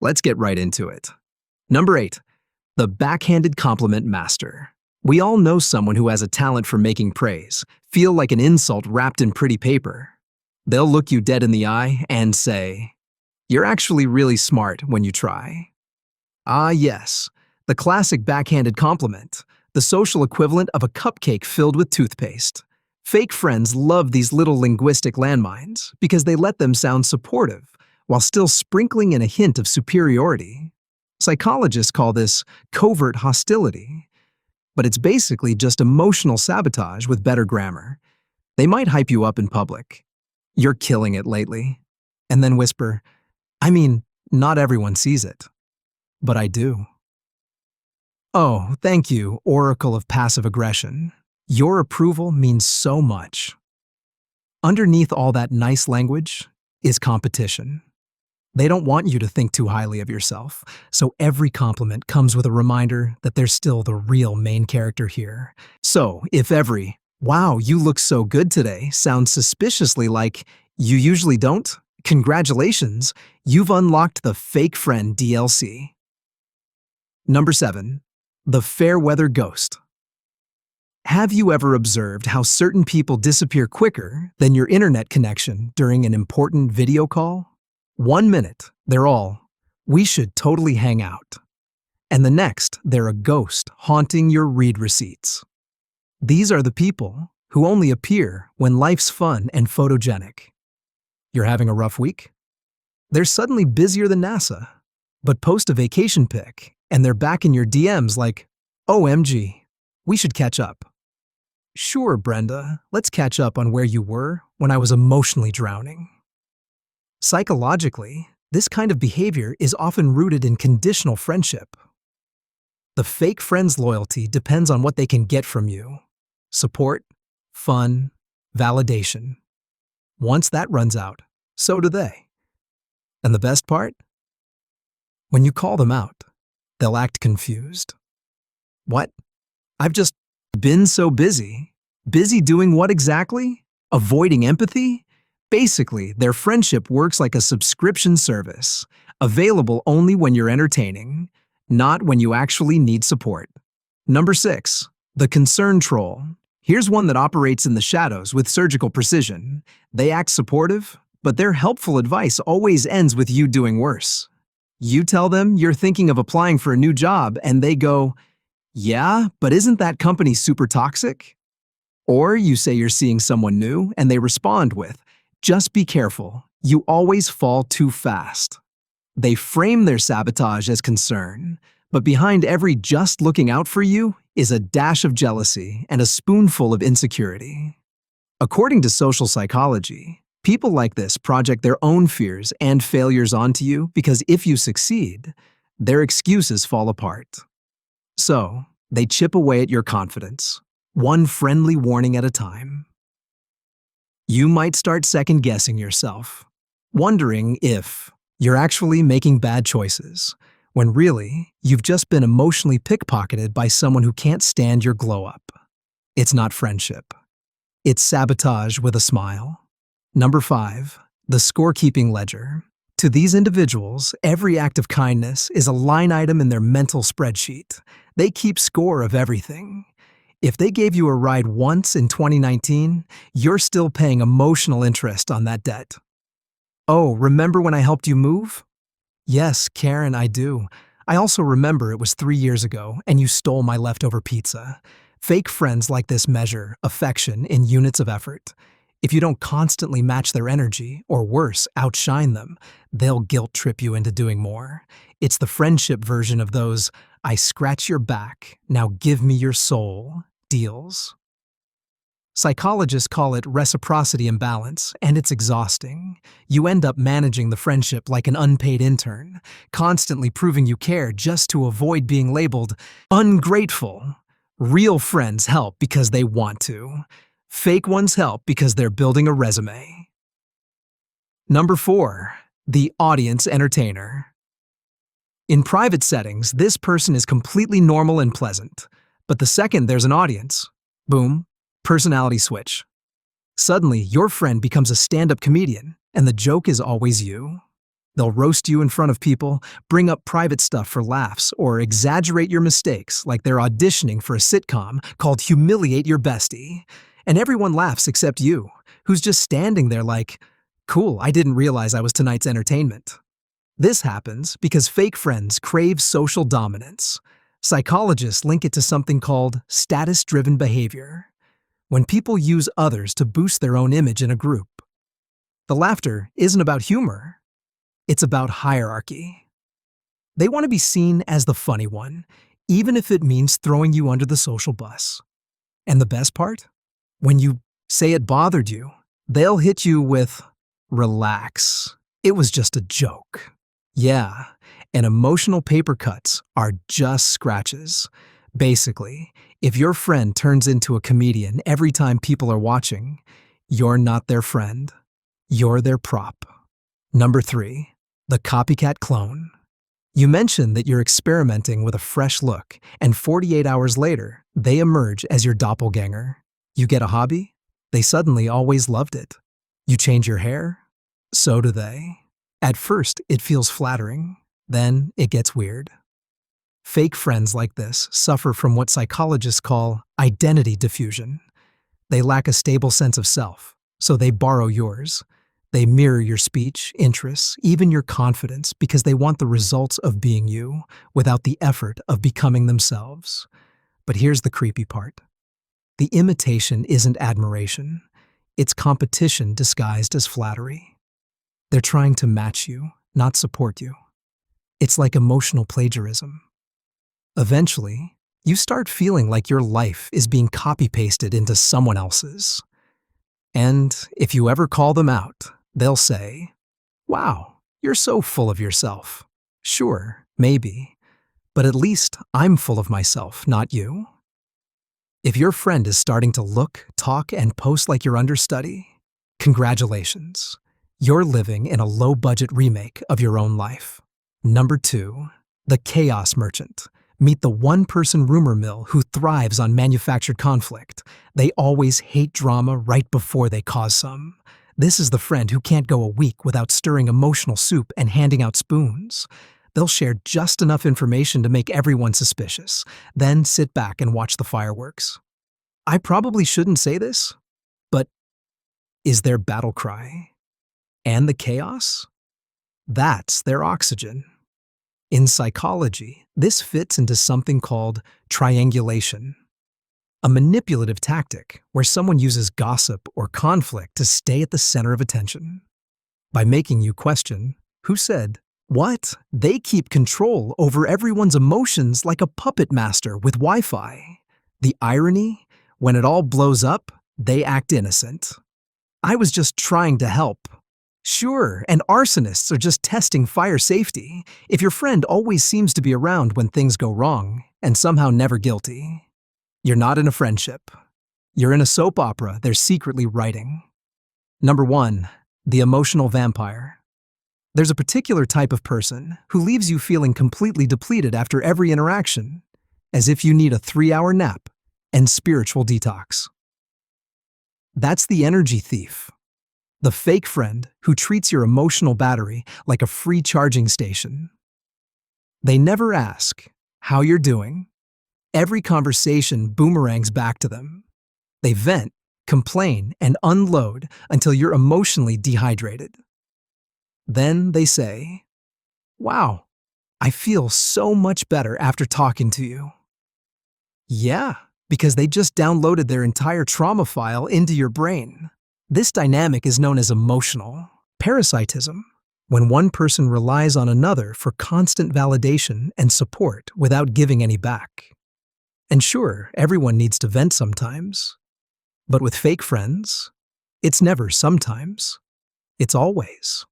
Let's get right into it. Number 8. The backhanded compliment master. We all know someone who has a talent for making praise feel like an insult wrapped in pretty paper. They'll look you dead in the eye and say, "You're actually really smart when you try." Ah, yes, the classic backhanded compliment, the social equivalent of a cupcake filled with toothpaste. Fake friends love these little linguistic landmines because they let them sound supportive while still sprinkling in a hint of superiority. Psychologists call this covert hostility, but it's basically just emotional sabotage with better grammar. They might hype you up in public. "You're killing it lately," and then whisper, "I mean, not everyone sees it, but I do." Oh, thank you, Oracle of Passive Aggression. Your approval means so much. Underneath all that nice language is competition. They don't want you to think too highly of yourself, so every compliment comes with a reminder that there's still the real main character here. So, if every, "Wow, you look so good today," sounds suspiciously like, "You usually don't," congratulations, you've unlocked the fake friend DLC. Number 7. The Fairweather Ghost. Have you ever observed how certain people disappear quicker than your internet connection during an important video call? 1 minute, they're all, "We should totally hang out." And the next, they're a ghost haunting your read receipts. These are the people who only appear when life's fun and photogenic. You're having a rough week? They're suddenly busier than NASA, but post a vacation pic and they're back in your DMs like, "OMG, we should catch up." "Sure, Brenda, let's catch up on where you were when I was emotionally drowning." Psychologically, this kind of behavior is often rooted in conditional friendship. The fake friend's loyalty depends on what they can get from you: support, fun, validation. Once that runs out, so do they. And the best part? When you call them out, they'll act confused. "What? I've just been so busy." Busy doing what exactly? Avoiding empathy? Basically, their friendship works like a subscription service, available only when you're entertaining, not when you actually need support. Number 6. The concern troll. Here's one that operates in the shadows with surgical precision. They act supportive, but their helpful advice always ends with you doing worse. You tell them you're thinking of applying for a new job, and they go, "Yeah, but isn't that company super toxic?" Or you say you're seeing someone new, and they respond with, "Just be careful, you always fall too fast." They frame their sabotage as concern, but behind every "just looking out for you" is a dash of jealousy and a spoonful of insecurity. According to social psychology, people like this project their own fears and failures onto you because if you succeed, their excuses fall apart. So, they chip away at your confidence, one friendly warning at a time. You might start second-guessing yourself, wondering if you're actually making bad choices, when really, you've just been emotionally pickpocketed by someone who can't stand your glow-up. It's not friendship. It's sabotage with a smile. Number 5. The Scorekeeping Ledger. To these individuals, every act of kindness is a line item in their mental spreadsheet. They keep score of everything. If they gave you a ride once in 2019, you're still paying emotional interest on that debt. "Oh, remember when I helped you move?" "Yes, Karen, I do. I also remember it was 3 years ago and you stole my leftover pizza." Fake friends like this measure affection in units of effort. If you don't constantly match their energy, or worse, outshine them, they'll guilt trip you into doing more. It's the friendship version of those "I scratch your back, now give me your soul" deals. Psychologists call it reciprocity imbalance, and it's exhausting. You end up managing the friendship like an unpaid intern, constantly proving you care just to avoid being labeled ungrateful. Real friends help because they want to. Fake ones help because they're building a resume. Number 4. The audience entertainer. In private settings, this person is completely normal and pleasant. But the second there's an audience, boom, personality switch. Suddenly, your friend becomes a stand-up comedian, and the joke is always you. They'll roast you in front of people, bring up private stuff for laughs, or exaggerate your mistakes like they're auditioning for a sitcom called Humiliate Your Bestie. And everyone laughs except you, who's just standing there like, cool, I didn't realize I was tonight's entertainment. This happens because fake friends crave social dominance. Psychologists link it to something called status-driven behavior, when people use others to boost their own image in a group. The laughter isn't about humor. It's about hierarchy. They want to be seen as the funny one, even if it means throwing you under the social bus. And the best part? When you say it bothered you, they'll hit you with, relax. It was just a joke. Yeah, and emotional paper cuts are just scratches. Basically, if your friend turns into a comedian every time people are watching, you're not their friend. You're their prop. Number 3. The Copycat Clone. You mention that you're experimenting with a fresh look, and 48 hours later, they emerge as your doppelganger. You get a hobby? They suddenly always loved it. You change your hair? So do they. At first, it feels flattering. Then it gets weird. Fake friends like this suffer from what psychologists call identity diffusion. They lack a stable sense of self, so they borrow yours. They mirror your speech, interests, even your confidence because they want the results of being you without the effort of becoming themselves. But here's the creepy part. The imitation isn't admiration. It's competition disguised as flattery. They're trying to match you, not support you. It's like emotional plagiarism. Eventually, you start feeling like your life is being copy-pasted into someone else's. And if you ever call them out, they'll say, wow, you're so full of yourself. Sure, maybe, but at least I'm full of myself, not you. If your friend is starting to look, talk, and post like your understudy, congratulations. You're living in a low-budget remake of your own life. Number 2, the chaos merchant. Meet the one-person rumor mill who thrives on manufactured conflict. They always hate drama right before they cause some. This is the friend who can't go a week without stirring emotional soup and handing out spoons. They'll share just enough information to make everyone suspicious, then sit back and watch the fireworks. I probably shouldn't say this, but is their battle cry? And the chaos? That's their oxygen. In psychology, this fits into something called triangulation, a manipulative tactic where someone uses gossip or conflict to stay at the center of attention. By making you question, who said, what? They keep control over everyone's emotions like a puppet master with Wi-Fi. The irony? When it all blows up, they act innocent. I was just trying to help. Sure, and arsonists are just testing fire safety if your friend always seems to be around when things go wrong and somehow never guilty. You're not in a friendship. You're in a soap opera they're secretly writing. Number 1, the emotional vampire. There's a particular type of person who leaves you feeling completely depleted after every interaction, as if you need a 3-hour nap and spiritual detox. That's the energy thief. The fake friend who treats your emotional battery like a free charging station. They never ask how you're doing. Every conversation boomerangs back to them. They vent, complain, and unload until you're emotionally dehydrated. Then they say, wow, I feel so much better after talking to you. Yeah, because they just downloaded their entire trauma file into your brain. This dynamic is known as emotional parasitism, when one person relies on another for constant validation and support without giving any back. And sure, everyone needs to vent sometimes. But with fake friends, it's never sometimes. It's always.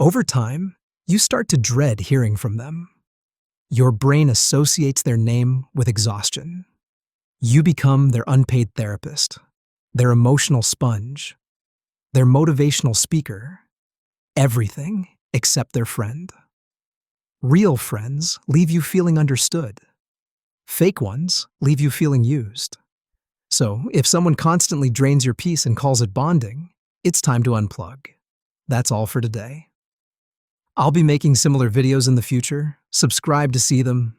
Over time, you start to dread hearing from them. Your brain associates their name with exhaustion. You become their unpaid therapist, their emotional sponge, their motivational speaker, everything except their friend. Real friends leave you feeling understood. Fake ones leave you feeling used. So, if someone constantly drains your peace and calls it bonding, it's time to unplug. That's all for today. I'll be making similar videos in the future. Subscribe to see them.